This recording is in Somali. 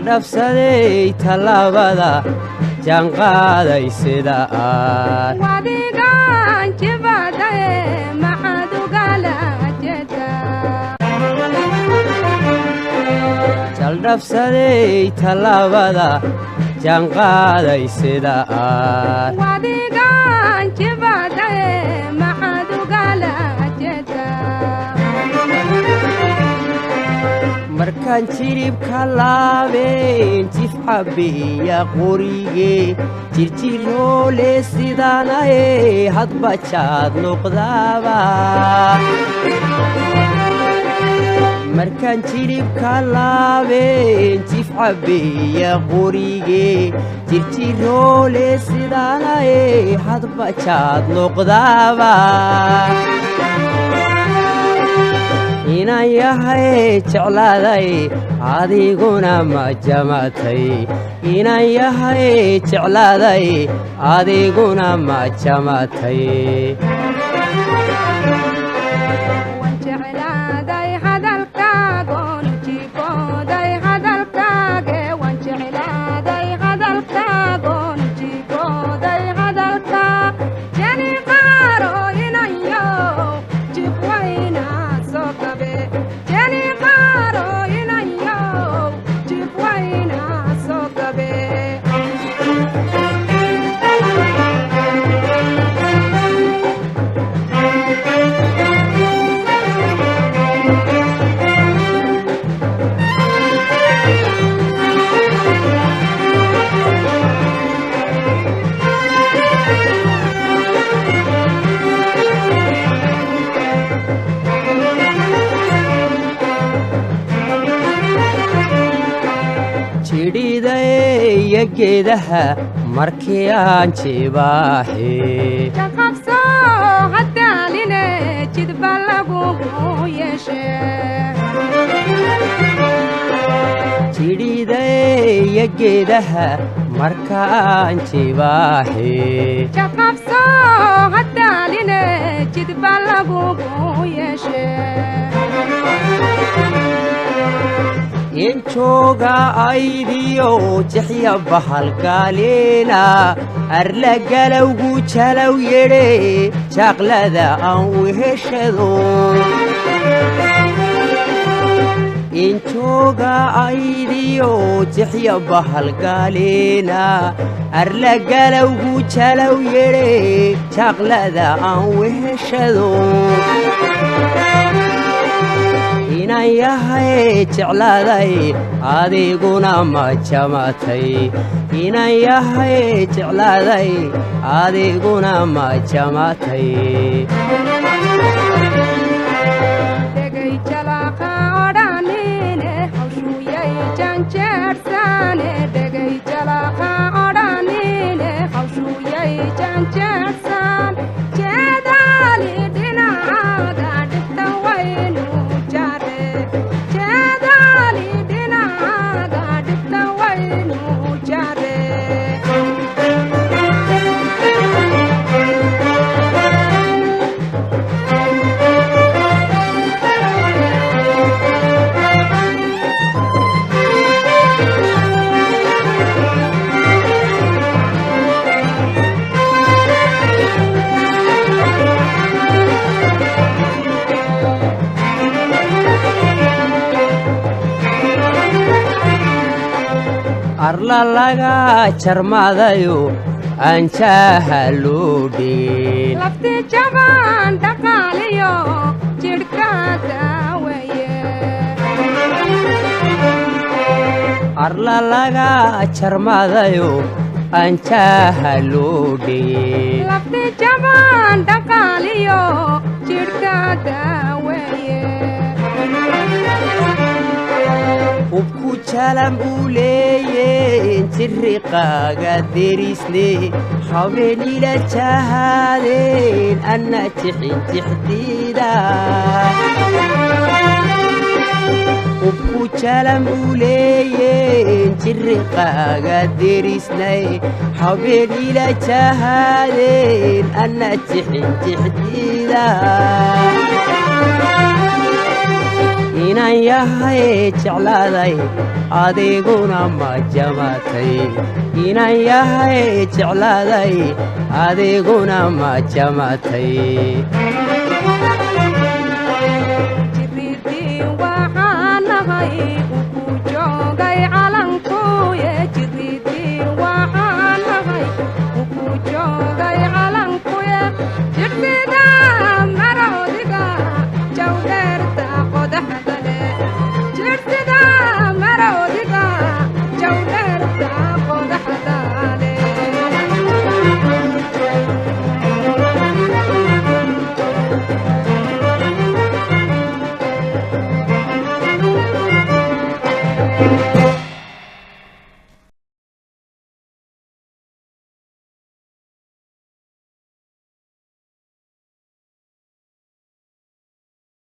jaldhabsaday tallaabada jaanqaaday sida aad wadigaan jibadaye maxaad ugala jeedaa jaldhabsaday tallaabada jaanqaaday sida aad wadigaan jibadaye maxaad ugala jeedaa markaan jiribka laabeen jifxabiya qorigee jirjiroole sidaanaye hadba jaad noqdaaba markaan jiribka laabeen jifxabiya qorigee jirjiroole sidaanaye hadba jaad noqdaaba inan yahay jeclaaday adiguna ma jamatay inan yahay jeclaaday adiguna ma jamatay waan jeclaaday hadalkaagoon jibooday hadalkaage waan jeclaaday hadalkaagoon jibooday hadalkaa jani qaaro inayo jibwayna jani qaaro inayo jibwayna soo gabe jidhiidaya geedaha markii aan jibaaxe jaqabso hadaaline jidba lagugu yeeshe jidhiidaya geedaha marka aan jibaaxe jaqabso hadaaline jidba lagugu yeeshe injooga aydiyo jixya bahalgaaleena arla galowgu jalow yedhe jaaqlada aan weheshado injooga aydiyo jixya bahalgaaleena arla galowgu jalow yedhe jaaqlada aan weheshado inan yahay jeclaaday adiguna ma jamatay inan yahay jeclaaday adiguna ma jamatay dhegay jalaaqa odhanine hawshuyay janjeersaane dhegay jalaaqa odhanine hawshuyay janjeersaan jeedaali dhinacaaga dhigta waynu arla laga jarmaadayo anjaaha loo dhigin lafti jabaan dhaqaaliyo jidhka daawaye arla laga jarmaadayo anjaaha loo dhigin lafti jabaan dhaqaaliyo jidhka daawaye ubku jalam uu leeyeen jiriqaaga derisne haweenila jahaadeen anna jixin jixdiida ubku jalam uu leeyeen jiriqaaga derisnay haweenila jahaadeen anna jixin jixdiida inan yahay jeclaaday adiguna ma jamatay inan yahay jeclaaday adiguna ma jamatay